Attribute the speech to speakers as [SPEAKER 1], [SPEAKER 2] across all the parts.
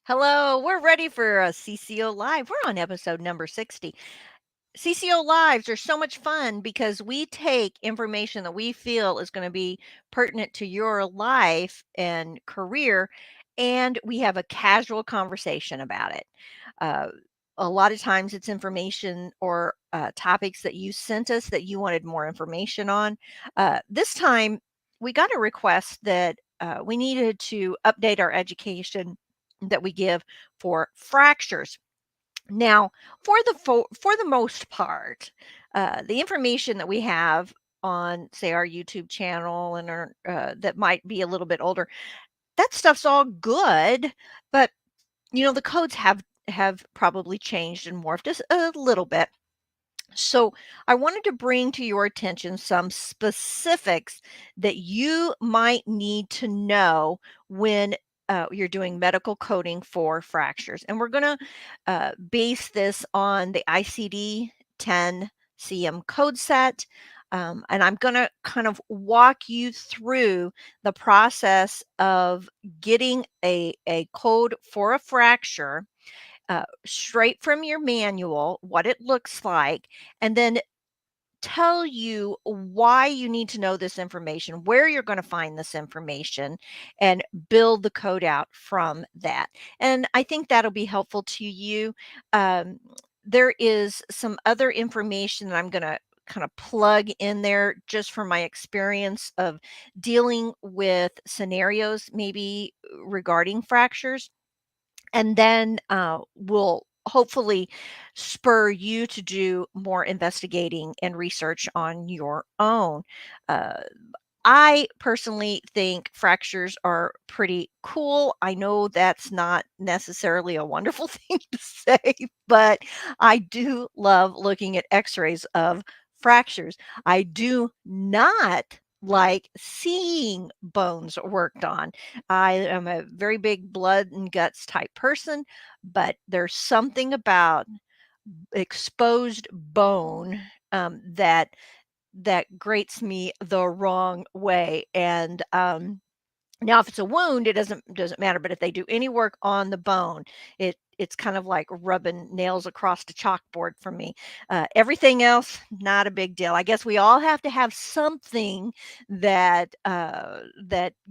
[SPEAKER 1] Hello, we're ready for a CCO Live. We're on episode number 60. CCO Lives are so much fun because we take information that we feel is going to be pertinent to your life and career, and we have a casual conversation about it. Uh, a lot of times it's information or topics that you sent us that you wanted more information on. This time we got a request that we needed to update our education that we give for fractures. Now, for the most part, the information that we have on, say, our YouTube channel and our that might be a little bit older, that stuff's all good, but the codes have probably changed and morphed just a little bit. So I wanted to bring to your attention some specifics that you might need to know when you're doing medical coding for fractures. And we're going to base this on the ICD 10 CM code set. And I'm going to kind of walk you through the process of getting a code for a fracture straight from your manual, what it looks like, and then tell you why you need to know this information, where you're going to find this information, and build the code out from that. And I think that'll be helpful to you. Um, there is some other information that I'm going to kind of plug in there just from my experience of dealing with scenarios, maybe regarding fractures, and then will hopefully spur you to do more investigating and research on your own. Uh, I personally think fractures are pretty cool. I know that's not necessarily a wonderful thing to say, but I do love looking at x-rays of fractures. I do not like seeing bones worked on. I am a very big blood and guts type person, but there's something about exposed bone that grates me the wrong way. And now, if it's a wound, it doesn't matter. But if they do any work on the bone, it's kind of like rubbing nails across the chalkboard for me. Everything else, not a big deal. I guess we all have to have something that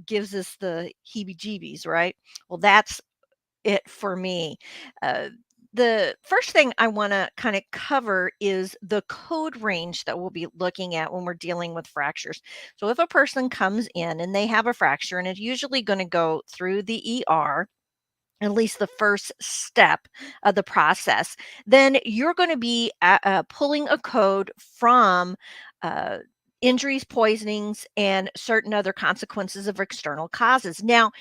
[SPEAKER 1] gives us the heebie-jeebies, right? Well, that's it for me. Uh, the first thing I want to kind of cover is the code range that we'll be looking at when we're dealing with fractures. So, if a person comes in and they have a fracture, and it's usually going to go through the ER, at least the first step of the process, then you're going to be pulling a code from uh, injuries, poisonings, and certain other consequences of external causes. Now,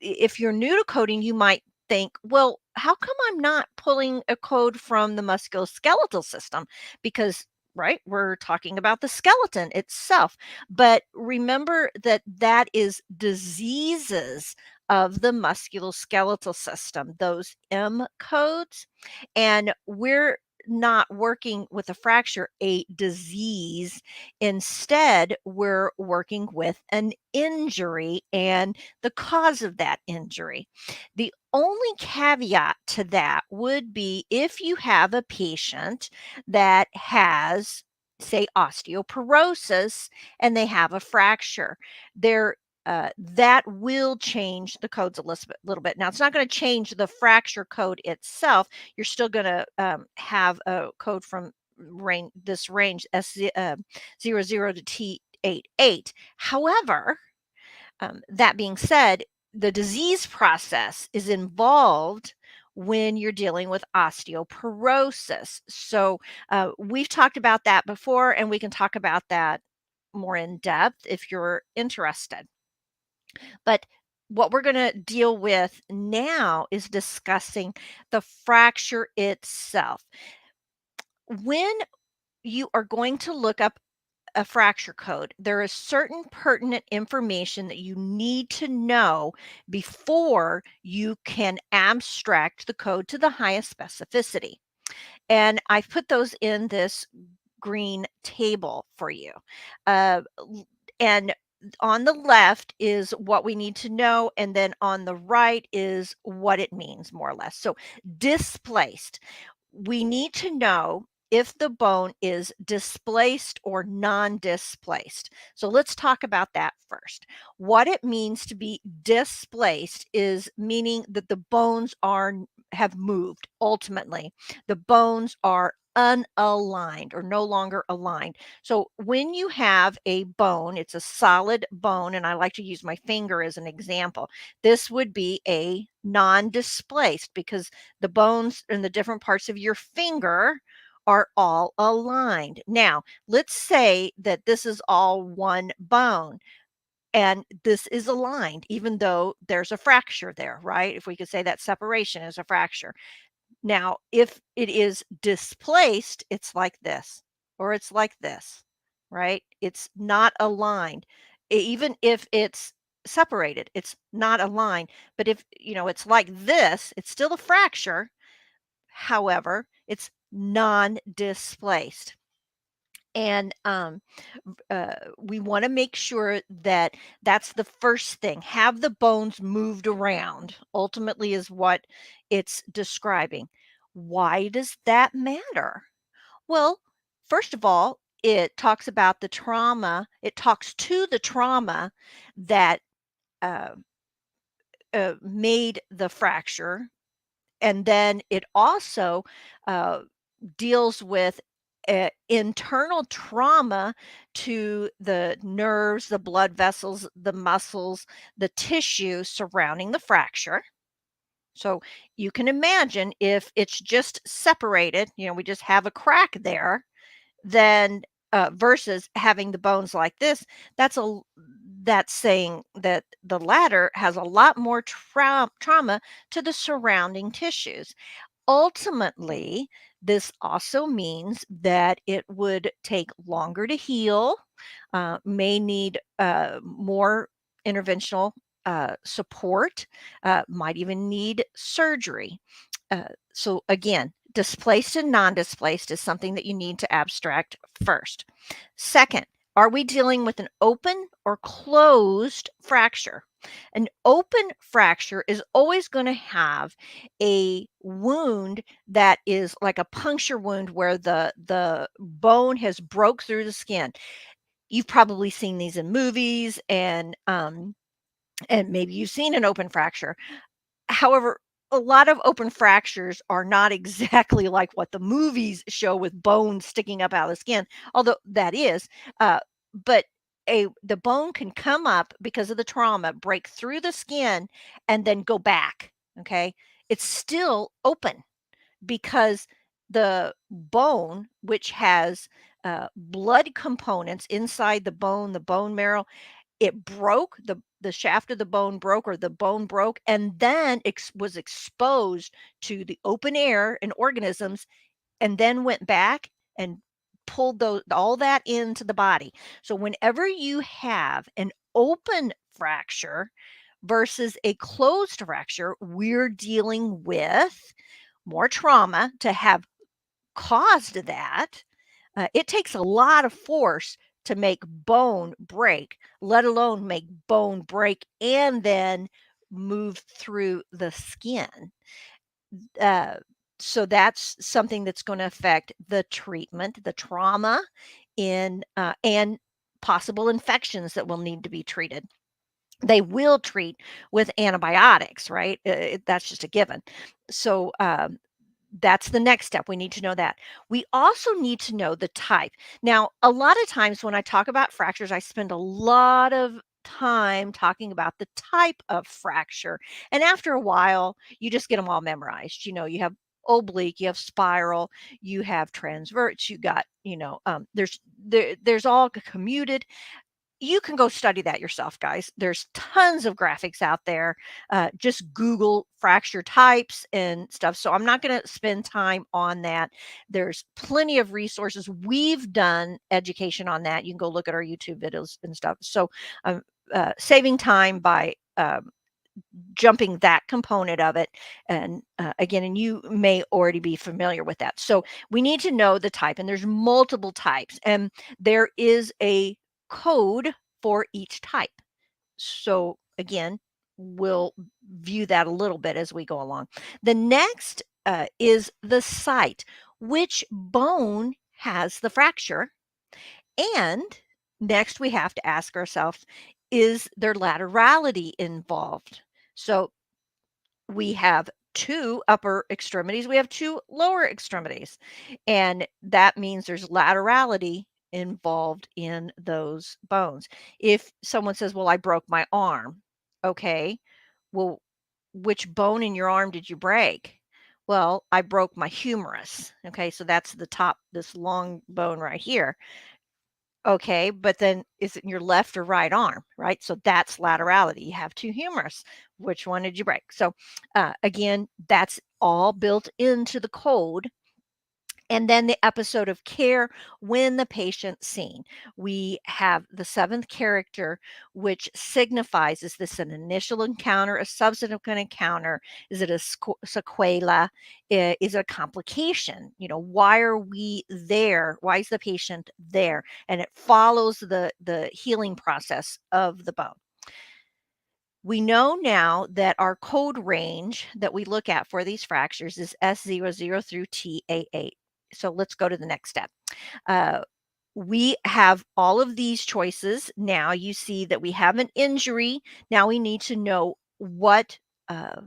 [SPEAKER 1] if you're new to coding, you might think, well, how come I'm not pulling a code from the musculoskeletal system? Because right, we're talking about the skeleton itself. But remember that that is diseases of the musculoskeletal system, those M codes. And we're not working with a fracture, a disease. Instead, we're working with an injury and the cause of that injury. The only caveat to that would be if you have a patient that has, say, osteoporosis and they have a fracture. There that will change the codes a little bit. Now, it's not going to change the fracture code itself. You're still going to have a code from this range S00 to T88. However, that being said, the disease process is involved when you're dealing with osteoporosis. So we've talked about that before, and we can talk about that more in depth if you're interested. But what we're going to deal with now is discussing the fracture itself. When you are going to look up a fracture code, there is certain pertinent information that you need to know before you can abstract the code to the highest specificity. And I've put those in this green table for you. And on the left is what we need to know, and then on the right is what it means, more or less. So, displaced. We need to know if the bone is displaced or non displaced. So, let's talk about that first. What it means to be displaced is meaning that the bones have moved ultimately. The bones are unaligned or no longer aligned. So when you have a bone, it's a solid bone, and I like to use my finger as an example. This would be a non displaced because the bones in the different parts of your finger are all aligned. Now, let's say that this is all one bone and this is aligned, even though there's a fracture there, right? If we could say that separation is a fracture. Now, if it is displaced, it's like this, or it's like this, right? It's not aligned. Even if it's separated, it's not aligned. But if, it's like this, it's still a fracture. However, it's non-displaced. And we want to make sure that that's the first thing. Have the bones moved around, ultimately, is what it's describing. Why does that matter? Well, first of all, it talks about the trauma, it talks to the trauma that uh, made the fracture. And then it also uh, deals with internal trauma to the nerves, the blood vessels, the muscles, the tissue surrounding the fracture. So you can imagine if it's just separated, we just have a crack there, then versus having the bones like this, that's saying that the latter has a lot more trauma to the surrounding tissues. Ultimately, this also means that it would take longer to heal, may need more interventional support, might even need surgery. So, again, displaced and non displaced is something that you need to abstract first. Second, are we dealing with an open or closed fracture? An open fracture is always going to have a wound that is like a puncture wound where the bone has broke through the skin. You've probably seen these in movies, and maybe you've seen an open fracture. However, a lot of open fractures are not exactly like what the movies show with bones sticking up out of the skin, although that is, uh, but the bone can come up because of the trauma, break through the skin, and then go back. Okay, it's still open because the bone, which has blood components inside the bone marrow, it broke, the shaft of the bone broke, or the bone broke, and then was exposed to the open air and organisms, and then went back and pulled all that into the body. So whenever you have an open fracture versus a closed fracture, we're dealing with more trauma to have caused that. It takes a lot of force to make bone break, let alone make bone break and then move through the skin. Uh, so that's something that's going to affect the treatment, the trauma, and possible infections that will need to be treated. They will treat with antibiotics, right? That's just a given. So that's the next step. We need to know that. We also need to know the type. Now, a lot of times when I talk about fractures, I spend a lot of time talking about the type of fracture. And after a while, you just get them all memorized. You have oblique, you have spiral, you have transverse, you got, there's all commuted. You can go study that yourself, guys. There's tons of graphics out there. Just Google fracture types and stuff. So I'm not going to spend time on that. There's plenty of resources. We've done education on that. You can go look at our YouTube videos and stuff. So saving time by jumping that component of it. And again, and you may already be familiar with that. So we need to know the type, and there's multiple types, and there is a code for each type. So again, we'll view that a little bit as we go along. The next is the site. Which bone has the fracture? And next, we have to ask ourselves, is there laterality involved? So we have two upper extremities, we have two lower extremities, and that means there's laterality involved in those bones. If someone says, well, I broke my arm, okay, well, which bone in your arm did you break? Well, I broke my humerus. Okay, so that's the top, this long bone right here. Okay, but then is it in your left or right arm, right? So that's laterality. You have two humerus. Which one did you break? So again, that's all built into the code. And then the episode of care when the patient's seen. We have the seventh character, which signifies, is this an initial encounter, a subsequent encounter? Is it a sequela? Is it a complication? Why are we there? Why is the patient there? And it follows the healing process of the bone. We know now that our code range that we look at for these fractures is S00 through TA8. So let's go to the next step. Uh, we have all of these choices. Now you see that we have an injury. Now we need to know uh,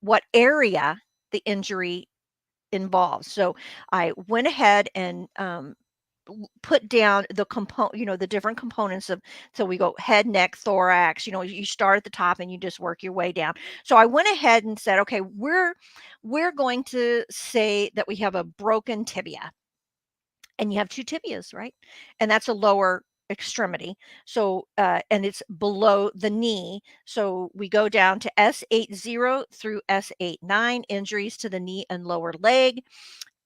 [SPEAKER 1] what area the injury involves. So I went ahead and put down the component, the different components of, so we go head, neck, thorax, you start at the top and you just work your way down. So I went ahead and said, okay, we're going to say that we have a broken tibia, and you have two tibias, right? And that's a lower extremity. So and it's below the knee. So we go down to S80 through S89, injuries to the knee and lower leg,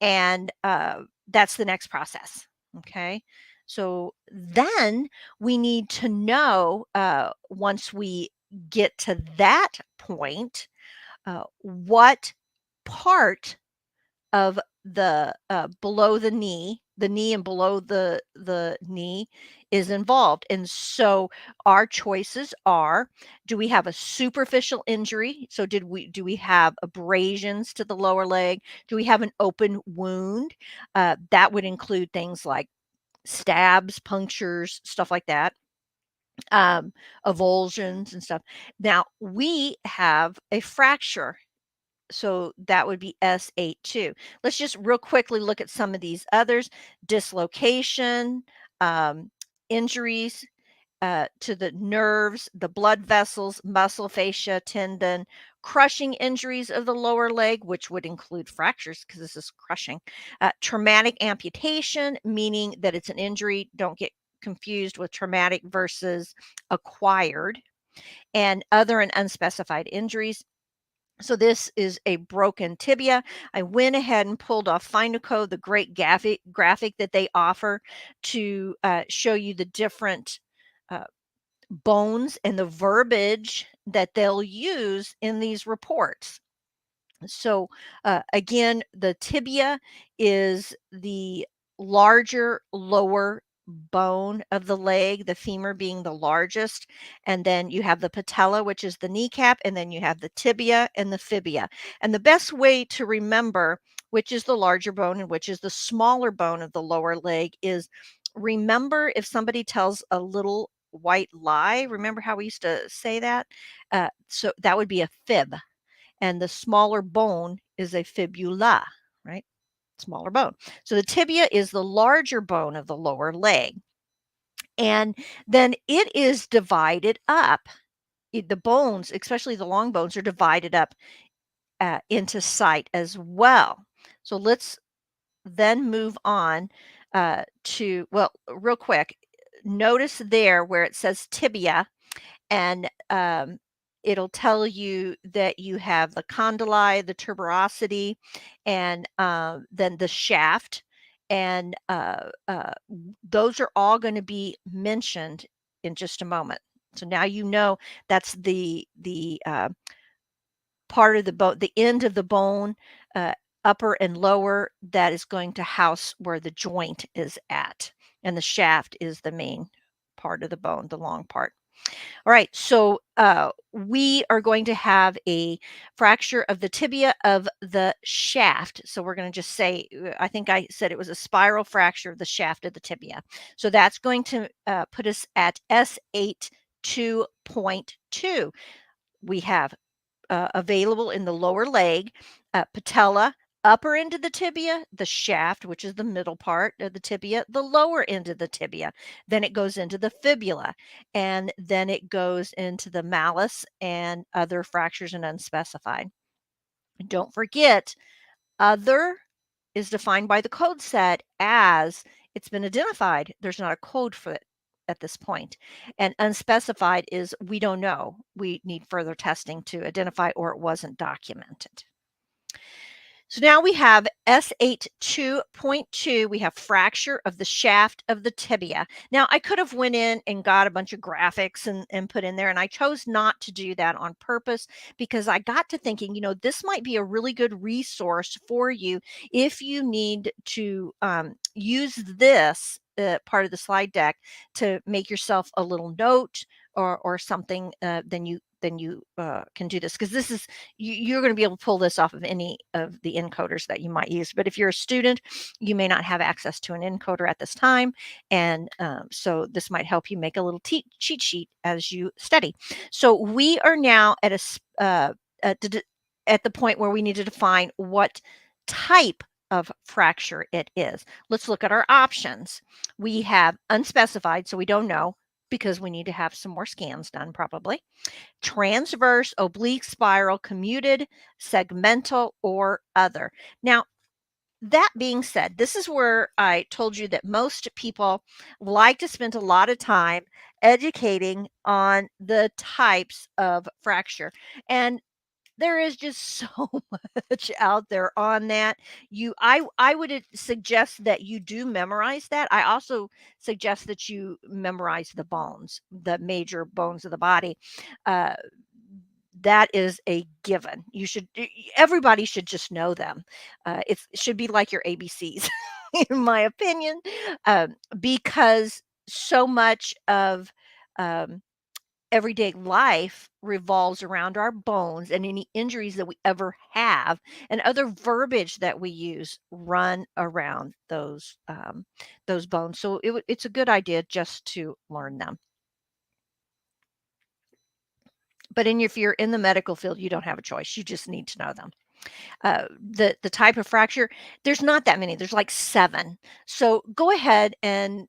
[SPEAKER 1] and that's the next process. Okay. So then we need to know, once we get to that point, what part of the below the knee and below the knee is involved. And so our choices are: do we have a superficial injury? So do we have abrasions to the lower leg? Do we have an open wound? That would include things like stabs, punctures, stuff like that, um, avulsions and stuff. Now we have a fracture, so that would be S82. Let's just real quickly look at some of these others. Dislocation, um, injuries to the nerves, the blood vessels, muscle, fascia, tendon, crushing injuries of the lower leg, which would include fractures because this is crushing. Traumatic amputation, meaning that it's an injury. Don't get confused with traumatic versus acquired. And other and unspecified injuries. So this is a broken tibia. I went ahead and pulled off Find-A-Code, the great graphic that they offer to show you the different uh, bones and the verbiage that they'll use in these reports. So again, the tibia is the larger lower bone of the leg, the femur being the largest. And then you have the patella, which is the kneecap, and then you have the tibia and the fibia. And the best way to remember which is the larger bone and which is the smaller bone of the lower leg is, remember if somebody tells a little white lie, remember how we used to say that? So that would be a fib, and the smaller bone is a fibula, right? Smaller bone. So the tibia is the larger bone of the lower leg. And then it is divided up. The bones, especially the long bones, are divided up into site as well. So let's then move on to, well, real quick, notice there where it says tibia, and it'll tell you that you have the condyle, the tuberosity, and then the shaft, and those are all going to be mentioned in just a moment. So now you know that's the part of the bone, the end of the bone, uh, upper and lower, that is going to house where the joint is at, and the shaft is the main part of the bone, the long part. All right, so we are going to have a fracture of the tibia of the shaft. So we're going to just say, I think I said it was a spiral fracture of the shaft of the tibia. So that's going to put us at S8 2.2. We have available in the lower leg, patella, upper end of the tibia, the shaft, which is the middle part of the tibia, the lower end of the tibia. Then it goes into the fibula, and then it goes into the malleus and other fractures and unspecified. Don't forget, other is defined by the code set as it's been identified. There's not a code for it at this point. And unspecified is we don't know. We need further testing to identify, or it wasn't documented. So now we have S8 2.2. We have fracture of the shaft of the tibia. Now I could have went in and got a bunch of graphics and put in there, and I chose not to do that on purpose because I got to thinking, this might be a really good resource for you if you need to use this part of the slide deck to make yourself a little note or something. Then you can do this, because this is you're going to be able to pull this off of any of the encoders that you might use. But if you're a student, you may not have access to an encoder at this time. And so this might help you make a little cheat sheet as you study. So we are now at the point where we need to define what type of fracture it is. Let's look at our options. We have unspecified, so we don't know because we need to have some more scans done probably. Transverse, oblique, spiral, commuted, segmental, or other. Now, that being said, this is where I told you that most people like to spend a lot of time educating on the types of fracture. And there is just so much out there on that. I would suggest that you do memorize that. I also suggest that you memorize the bones, the major bones of the body. Uh, that is a given. Everybody should just know them. It should be like your ABCs, in my opinion, because so much of um, everyday life revolves around our bones, and any injuries that we ever have and other verbiage that we use run around those bones. So it's a good idea just to learn them. But if you're in the medical field, you don't have a choice. You just need to know them. The type of fracture, there's not that many. There's like 7. So go ahead and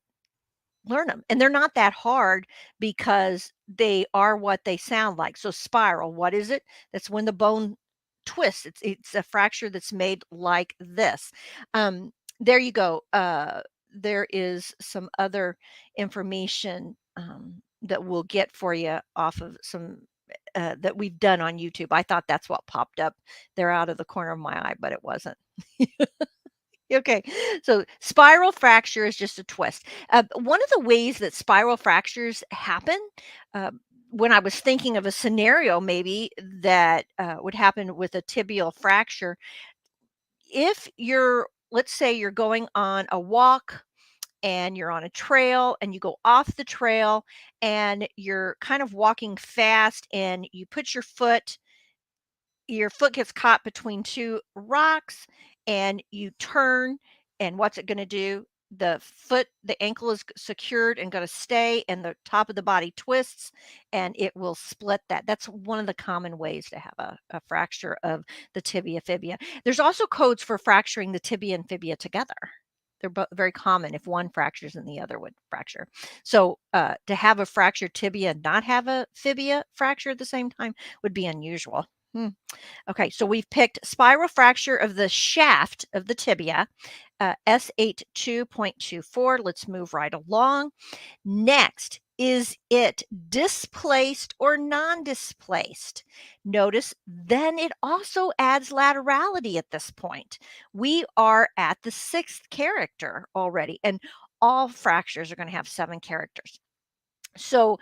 [SPEAKER 1] learn them. And they're not that hard because they are what they sound like. So spiral, what is it? That's when the bone twists. It's a fracture that's made like this. There you go. There is some other information that we'll get for you off of some that we've done on YouTube. I thought that's what popped up there out of the corner of my eye, but it wasn't. Okay, so spiral fracture is just a twist. One of the ways that spiral fractures happen, uh, when I was thinking of a scenario maybe that would happen with a tibial fracture, if let's say you're going on a walk and you're on a trail and you go off the trail and you're kind of walking fast and you put your foot gets caught between 2 rocks and you turn, and what's it going to do? The ankle is secured and going to stay, and the top of the body twists and it will split that. That's one of the common ways to have a fracture of the tibia fibia. There's also codes for fracturing the tibia and fibia together. They're both very common if one fractures and the other would fracture. So to have a fractured tibia and not have a fibia fracture at the same time would be unusual. Hmm. Okay, so we've picked spiral fracture of the shaft of the tibia, S8 2.24. Let's move right along. Next, is it displaced or non-displaced? Notice then it also adds laterality at this point. We are at the 6th character already, and all fractures are going to have 7 characters. So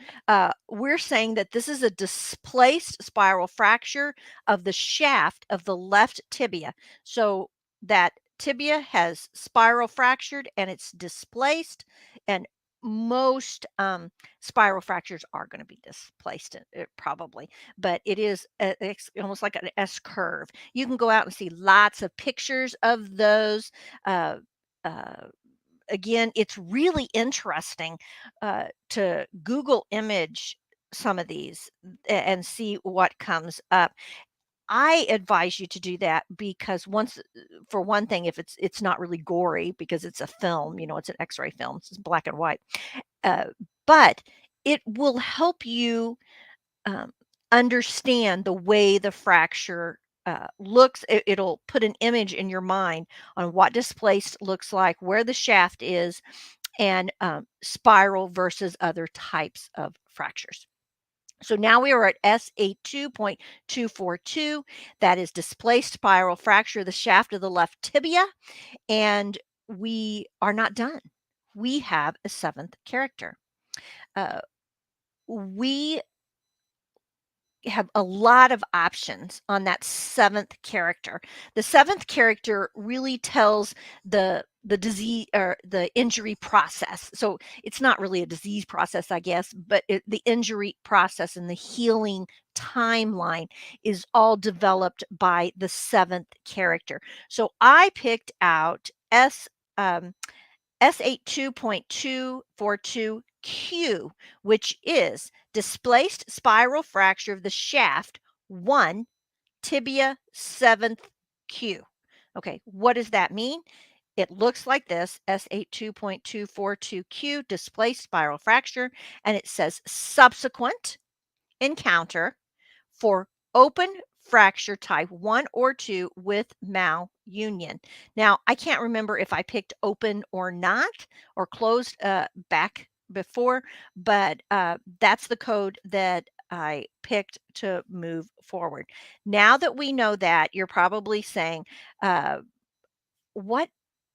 [SPEAKER 1] we're saying that this is a displaced spiral fracture of the shaft of the left tibia. So that tibia has spiral fractured and it's displaced. And most spiral fractures are going to be displaced, probably, but it is it's almost like an S curve. You can go out and see lots of pictures of those. Uh, uh, Again, it's really interesting to Google image some of these and see what comes up. I advise you to do that because once for one thing, if it's not really gory because it's a film, it's an X-ray film, it's black and white. Uh, but it will help you um, understand the way the fracture looks. It'll put an image in your mind on what displaced looks like, where the shaft is, and spiral versus other types of fractures. So now we are at S82.242. That is displaced spiral fracture of the shaft of the left tibia. And we are not done. We have a seventh character. Uh, we have a lot of options on that seventh character. The seventh character really tells the disease or the injury process. So it's not really a disease process, I guess, but the injury process and the healing timeline is all developed by the seventh character. So I picked out S82.242Q, which is displaced spiral fracture of the shaft 1, tibia 7th Q. Okay, what does that mean? It looks like this, S82.242Q, displaced spiral fracture, and it says subsequent encounter for open fracture type 1 or 2 with malunion. Now, I can't remember if I picked open or not or closed back before, but that's the code that I picked to move forward. Now that we know that, you're probably saying, uh, what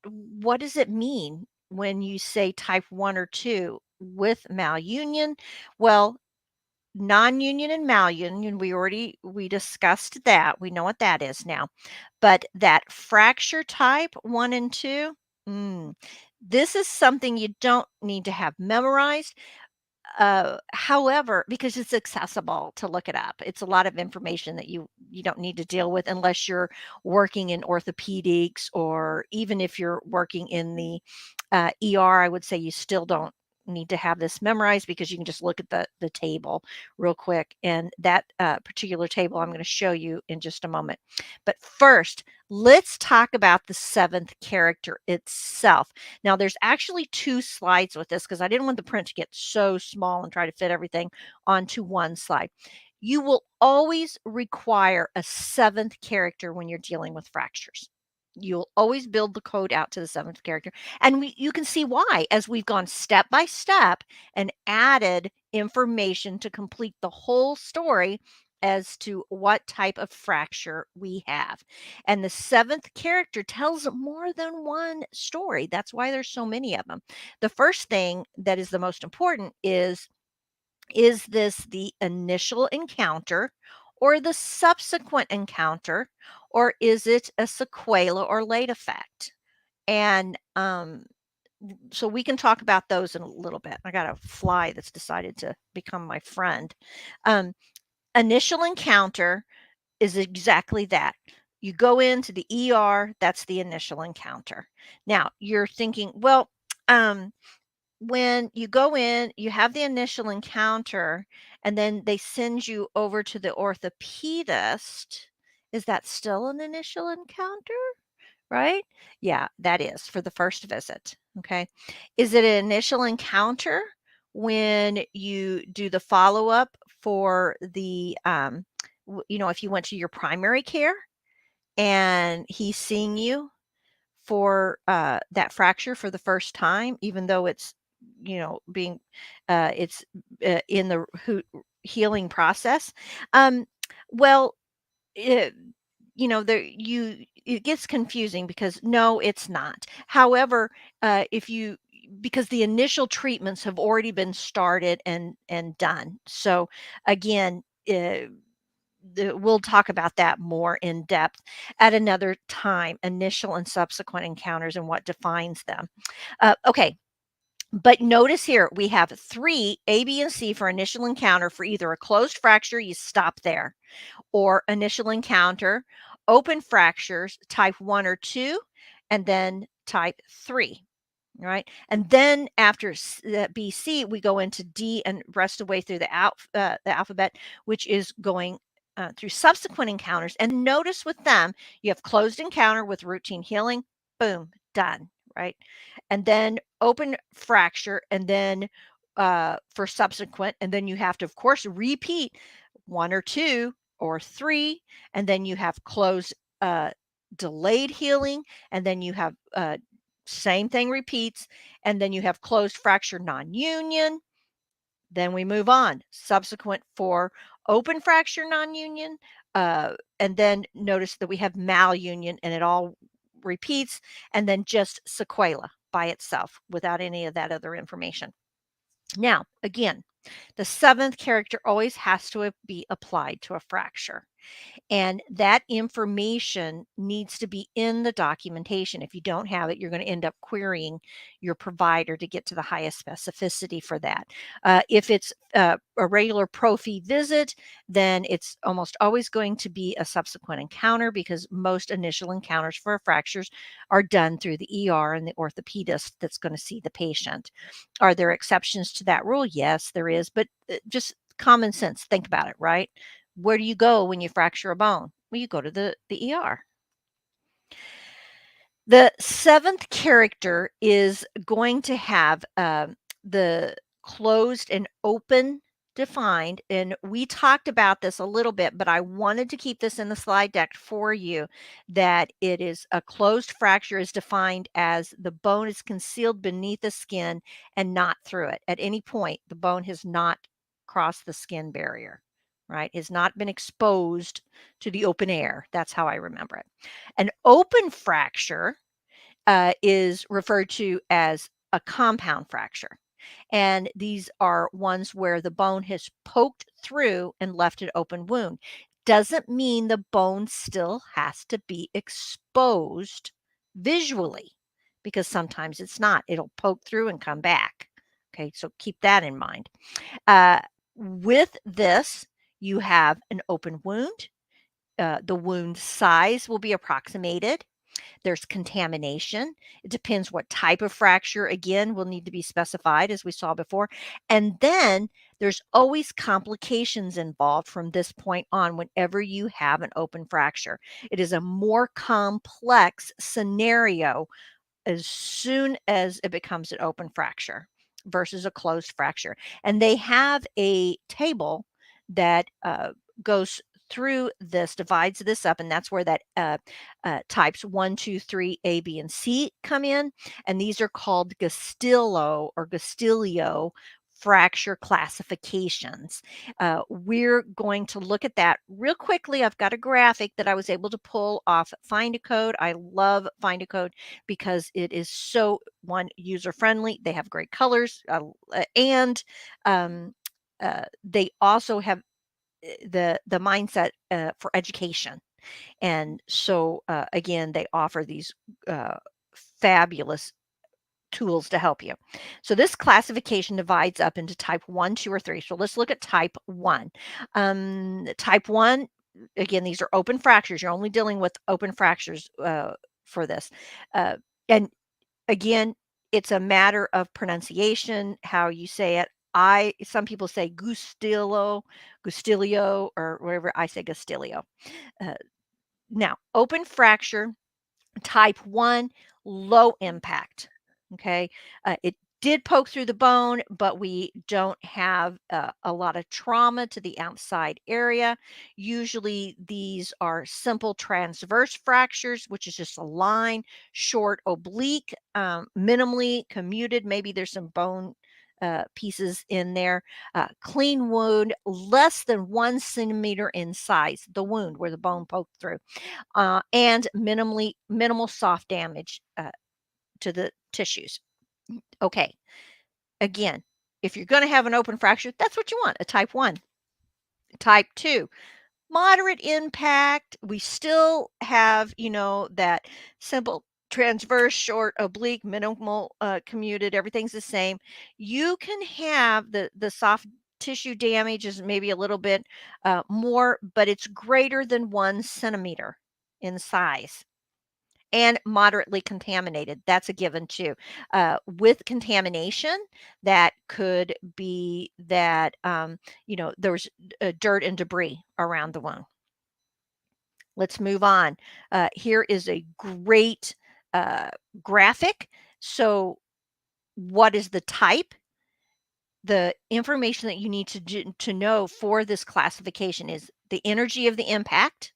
[SPEAKER 1] what does it mean when you say type 1 or 2 with malunion? Well, non-union and malunion, we discussed that. We know what that is now. But that fracture type 1 and 2, mm, this is something you don't need to have memorized. However, because it's accessible to look it up, it's a lot of information that you don't need to deal with unless you're working in orthopedics, or even if you're working in the ER. I would say you still don't need to have this memorized because you can just look at the table real quick, and that particular table I'm going to show you in just a moment. But first, let's talk about the seventh character itself. Now, there's actually 2 slides with this because I didn't want the print to get so small and try to fit everything onto one slide. You will always require a seventh character when you're dealing with fractures. You'll always build the code out to the seventh character. And you can see why as we've gone step by step and added information to complete the whole story as to what type of fracture we have. And the seventh character tells more than one story. That's why there's so many of them. The first thing that is the most important is this the initial encounter or the subsequent encounter, or is it a sequela or late effect? And so we can talk about those in a little bit. I got a fly that's decided to become my friend. Um, Initial encounter is exactly that. You go into the ER, that's the initial encounter. Now, you're thinking, well, um, when you go in, you have the initial encounter, and then they send you over to the orthopedist. Is that still an initial encounter? Right? Yeah, that is for the first visit. Okay. Is it an initial encounter when you do the follow up for the, if you went to your primary care and he's seeing you for that fracture for the first time, even though it's, being, it's in the healing process? Um, well, it, there it gets confusing because no, it's not. However, if you because the initial treatments have already been started and done. So again, we'll talk about that more in depth at another time. Initial and subsequent encounters and what defines them. Okay, But notice here, we have 3, A, B, and C for initial encounter. For either a closed fracture, you stop there, or initial encounter, open fractures, type 1 or 2, and then type 3. Right. And then after BC, we go into D and rest the way through the alphabet, which is going through subsequent encounters. And notice with them, you have closed encounter with routine healing, boom, done. Right. And then open fracture, and then for subsequent, and then you have to, of course, repeat 1 or 2 or 3, and then you have closed delayed healing, and then you have same thing repeats, and then you have closed fracture non-union. Then we move on. Subsequent for open fracture non-union, and then notice that we have malunion, and it all repeats, and then just sequela by itself without any of that other information. Now, again, the 7th character always has to be applied to a fracture. And that information needs to be in the documentation. If you don't have it, you're going to end up querying your provider to get to the highest specificity for that. If it's a regular prophy visit, then it's almost always going to be a subsequent encounter, because most initial encounters for fractures are done through the ER and the orthopedist that's going to see the patient. Are there exceptions to that rule? Yes, there is, but just common sense, think about it, right? Where do you go when you fracture a bone? Well, you go to the ER. The 7th character is going to have the closed and open defined. And we talked about this a little bit, but I wanted to keep this in the slide deck for you, that it is a closed fracture is defined as the bone is concealed beneath the skin and not through it. At any point, the bone has not crossed the skin barrier, right? Has not been exposed to the open air. That's how I remember it. An open fracture is referred to as a compound fracture. And these are ones where the bone has poked through and left an open wound. Doesn't mean the bone still has to be exposed visually, because sometimes it's not. It'll poke through and come back. Okay, so keep that in mind. Uh, with this, you have an open wound. The wound size will be approximated. There's contamination. It depends what type of fracture, again, will need to be specified, as we saw before. And then there's always complications involved from this point on whenever you have an open fracture. It is a more complex scenario as soon as it becomes an open fracture versus a closed fracture. And they have a table that goes through this, divides this up, and that's where that types 1, 2, 3, A, B, and C come in. And these are called Gastillo fracture classifications. We're going to look at that real quickly. I've got a graphic that I was able to pull off Find a Code. I love Find a Code because it is so, one, user friendly. They have great colors, and they also have the mindset for education. And so again, they offer these uh, fabulous tools to help you. So this classification divides up into type 1, 2, or 3. So let's look at type 1. Type 1, again, these are open fractures. You're only dealing with open fractures for this. And again, it's a matter of pronunciation, how you say it. Some people say Gustilio, or whatever. I say Gastilio. Uh, Now, open fracture type 1, low impact. Okay. It did poke through the bone, but we don't have a lot of trauma to the outside area. Usually, these are simple transverse fractures, which is just a line, short oblique, minimally commuted. Maybe there's some bone pieces in there. Clean wound, less than 1 centimeter in size, the wound where the bone poked through, and minimal soft damage to the tissues. Okay, again, if you're going to have an open fracture, that's what you want, a type 1. Type 2, moderate impact. We still have, that simple transverse, short, oblique, minimal, commuted, everything's the same. You can have the soft tissue damage is maybe a little bit more, but it's greater than 1 centimeter in size and moderately contaminated. That's a given too. With contamination, that could be that there's dirt and debris around the wound. Let's move on. Here is a great uh, graphic. So, what is the type? The information that you need to know for this classification is the energy of the impact,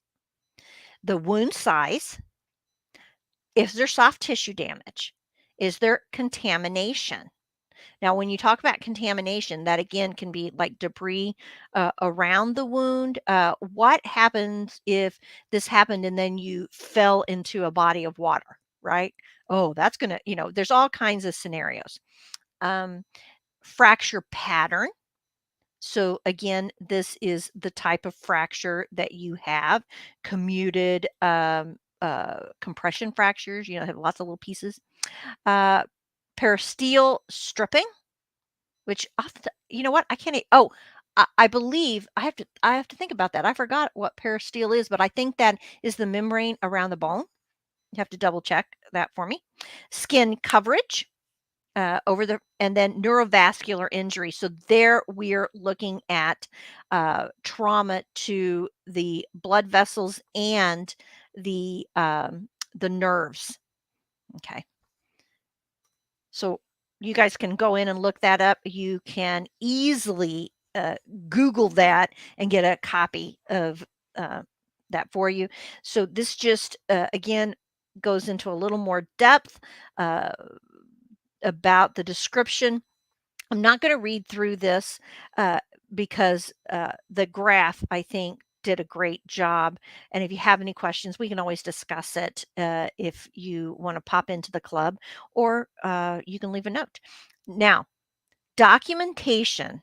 [SPEAKER 1] the wound size, is there soft tissue damage, is there contamination? Now, when you talk about contamination, that again can be like debris around the wound. What happens if this happened and then you fell into a body of water, right? Oh, that's going to, there's all kinds of scenarios. Um, Fracture pattern. So, again, this is the type of fracture that you have commuted compression fractures, have lots of little pieces. Uh, Peristeel stripping which off the you know what? I can't e oh, I believe I have to think about that. I forgot what peristeel is, but I think that is the membrane around the bone. You have to double check that for me. Skin coverage, over the and then neurovascular injury. So there we're looking at, trauma to the blood vessels and the nerves. Okay. So you guys can go in and look that up. You can easily Google that and get a copy of uh, that for you. So this just, again, goes into a little more depth uh, about the description. I'm not going to read through this uh, because the graph, I think, did a great job. And if you have any questions, we can always discuss it if you want to pop into the club or you can leave a note. Now, documentation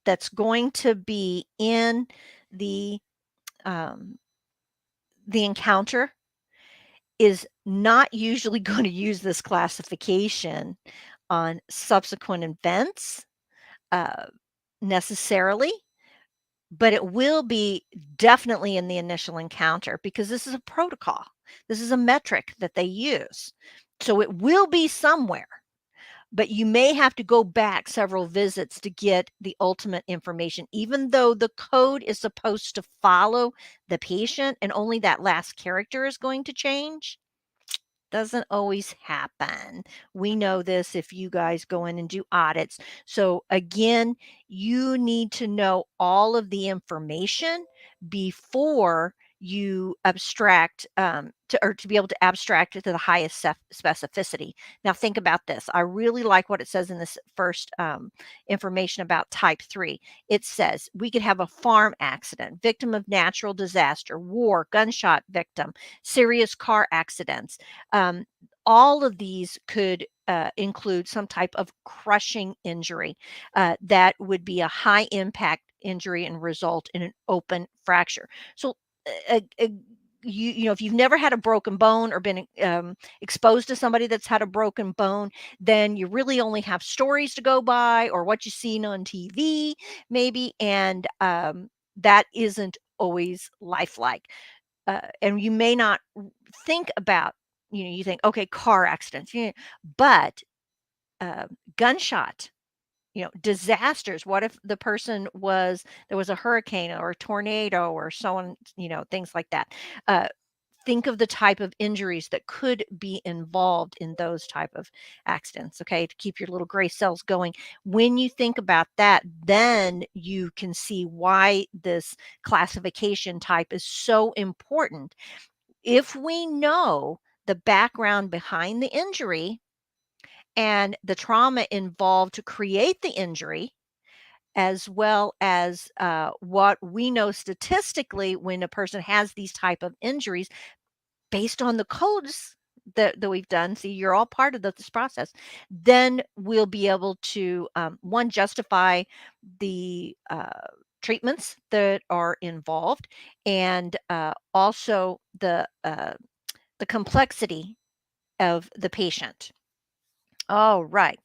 [SPEAKER 1] that's going to be in the um, the encounter is not usually going to use this classification on subsequent events uh, necessarily, but it will be definitely in the initial encounter because this is a protocol. This is a metric that they use. So it will be somewhere, but you may have to go back several visits to get the ultimate information, even though the code is supposed to follow the patient and only that last character is going to change. Doesn't always happen. We know this if you guys go in and do audits. So again, you need to know all of the information before you abstract to be able to abstract it to the highest specificity. Now think about this. I really like what it says in this first information about type 3. It says we could have a farm accident, victim of natural disaster, war, gunshot victim, serious car accidents. um, all of these could include some type of crushing injury that would be a high impact injury and result in an open fracture. So, if you've never had a broken bone or been exposed to somebody that's had a broken bone, then you really only have stories to go by or what you've seen on TV, maybe, and that isn't always lifelike. And you may not think about, you think, okay, car accidents, but gunshot, disasters. What if there was a hurricane or a tornado or so on, things like that. Uh, think of the type of injuries that could be involved in those type of accidents, okay, to keep your little gray cells going. When you think about that, then you can see why this classification type is so important. If we know the background behind the injury and the trauma involved to create the injury, as well as what we know statistically when a person has these type of injuries based on the codes that we've done, see, you're all part of this process, then we'll be able to, one, justify the treatments that are involved, and also the complexity of the patient. All right,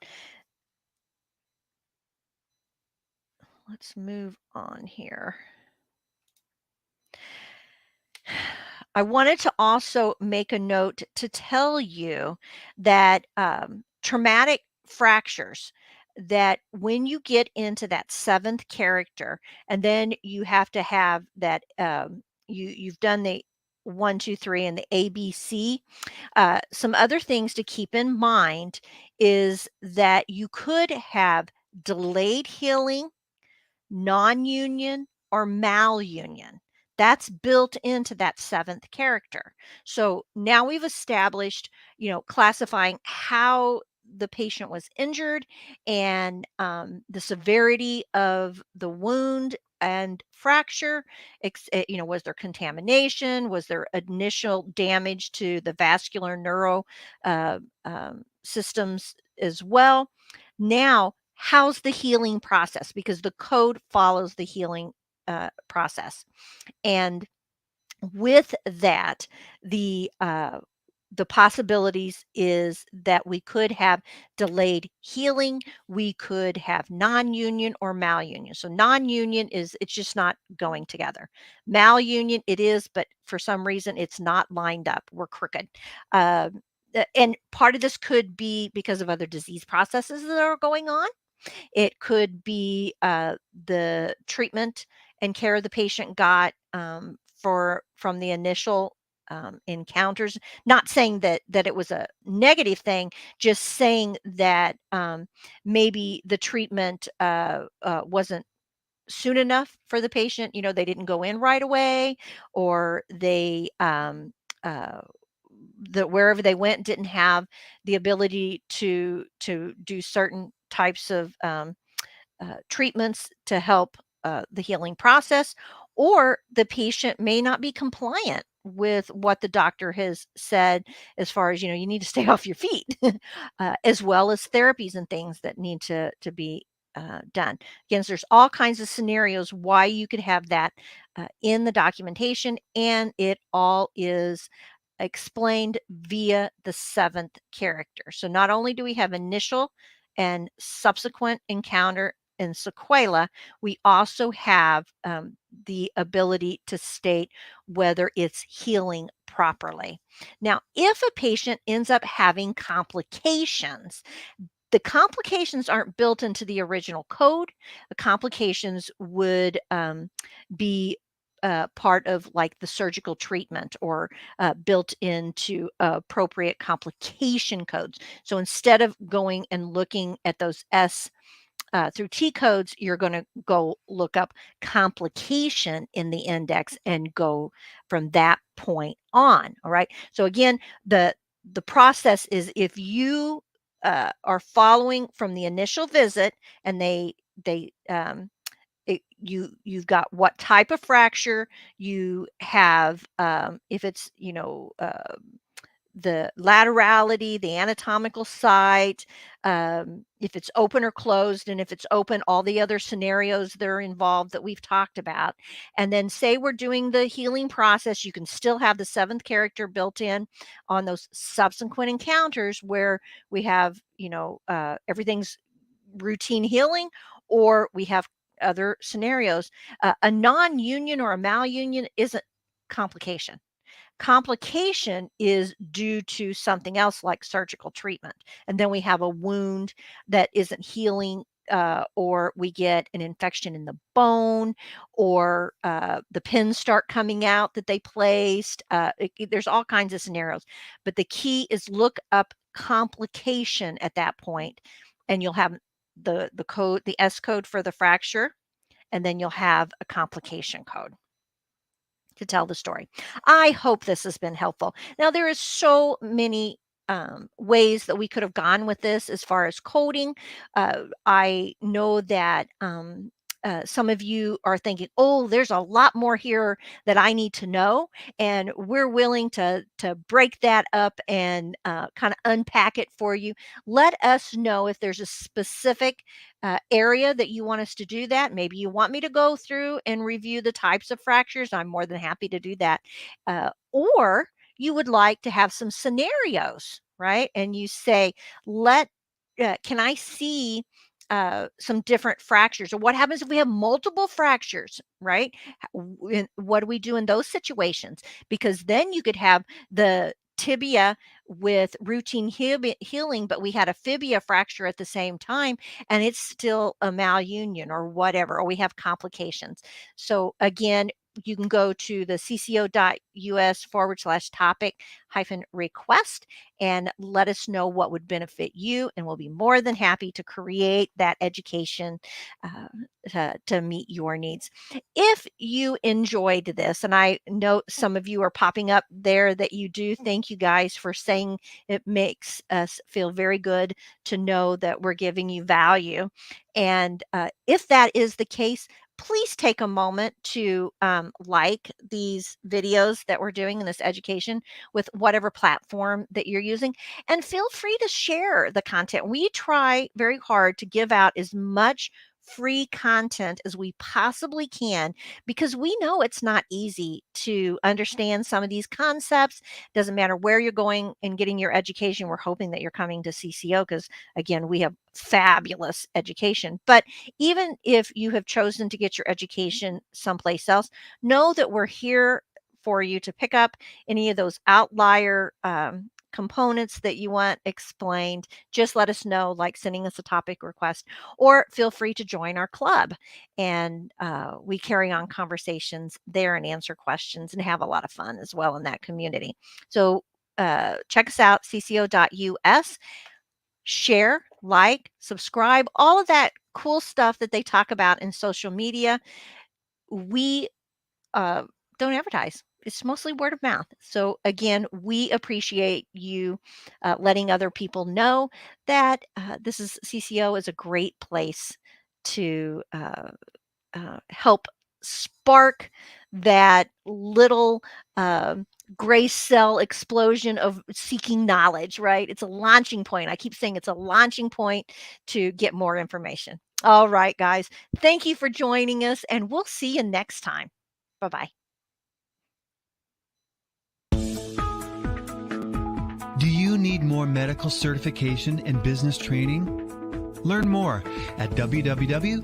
[SPEAKER 1] let's move on here. I wanted to also make a note to tell you that traumatic fractures, that when you get into that seventh character, and then you have to have that, you've done the one, two, three, and the ABC. Some other things to keep in mind is that you could have delayed healing, non-union, or malunion. That's built into that seventh character. So now we've established, classifying how the patient was injured, and the severity of the wound and fracture. Was there contamination? Was there initial damage to the vascular neuro systems as well? Now, how's the healing process? Because the code follows the healing process. And with that, the possibilities is that we could have delayed healing, we could have non-union or malunion. So non-union is, it's just not going together. Malunion it is, but for some reason it's not lined up. We're crooked. And part of this could be because of other disease processes that are going on. It could be the treatment and care the patient got, for from the initial encounters. Not saying that it was a negative thing, just saying that maybe the treatment wasn't soon enough for the patient. They didn't go in right away, or they wherever they went didn't have the ability to do certain types of treatments to help the healing process, or the patient may not be compliant with what the doctor has said, as far as, you need to stay off your feet, as well as therapies and things that need to be done. Again, so there's all kinds of scenarios why you could have that in the documentation, and it all is explained via the seventh character. So not only do we have initial and subsequent encounter and sequela, we also have the ability to state whether it's healing properly. Now, if a patient ends up having complications, the complications aren't built into the original code. The complications would be part of like the surgical treatment, or built into appropriate complication codes. So instead of going and looking at those through T codes, you're going to go look up complication in the index and go from that point on. All right. So again, the process is, if you are following from the initial visit, and you've got what type of fracture you have, if it's, the laterality, the anatomical site, if it's open or closed, and if it's open, all the other scenarios that are involved that we've talked about. And then say we're doing the healing process, you can still have the seventh character built in on those subsequent encounters where we have, everything's routine healing, or we have other scenarios. A non-union or a malunion isn't complication. Complication is due to something else like surgical treatment. And then we have a wound that isn't healing, or we get an infection in the bone, or the pins start coming out that they placed. There's all kinds of scenarios. But the key is look up complication at that point, and you'll have the code, the S code for the fracture, and then you'll have a complication code to tell the story. I hope this has been helpful. Now, there is so many ways that we could have gone with this as far as coding. I know that some of you are thinking, "Oh, there's a lot more here that I need to know," and we're willing to break that up and kind of unpack it for you. Let us know if there's a specific area that you want us to do that. Maybe you want me to go through and review the types of fractures. I'm more than happy to do that. Or you would like to have some scenarios right? And you say, can I see some different fractures? Or what happens if we have multiple fractures, right? What do we do in those situations? Because then you could have the tibia with routine healing, but we had a fibia fracture at the same time, and it's still a malunion or whatever, or we have complications. So again, you can go to the cco.us/topic-request and let us know what would benefit you. And we'll be more than happy to create that education uh, to meet your needs. If you enjoyed this, and I know some of you are popping up there that you do, thank you guys for saying it makes us feel very good to know that we're giving you value. And if that is the case, please take a moment to like these videos that we're doing in this education with whatever platform that you're using, and feel free to share the content. We try very hard to give out as much free content as we possibly can, because we know it's not easy to understand some of these concepts. Doesn't matter where you're going and getting your education. We're hoping that you're coming to CCO because, again, we have fabulous education. But even if you have chosen to get your education someplace else, know that we're here for you to pick up any of those outlier components that you want explained. Just let us know, like sending us a topic request, or feel free to join our club. And we carry on conversations there and answer questions and have a lot of fun as well in that community. So check us out, cco.us. Share, like, subscribe, all of that cool stuff that they talk about in social media. We uh, don't advertise. It's mostly word of mouth. So again, we appreciate you letting other people know that this is CCO is a great place to help spark that little gray cell explosion of seeking knowledge, right? It's a launching point. I keep saying it's a launching point to get more information. All right, guys. Thank you for joining us, and we'll see you next time. Bye bye.
[SPEAKER 2] Do you need more medical certification and business training? Learn more at www.cco.us.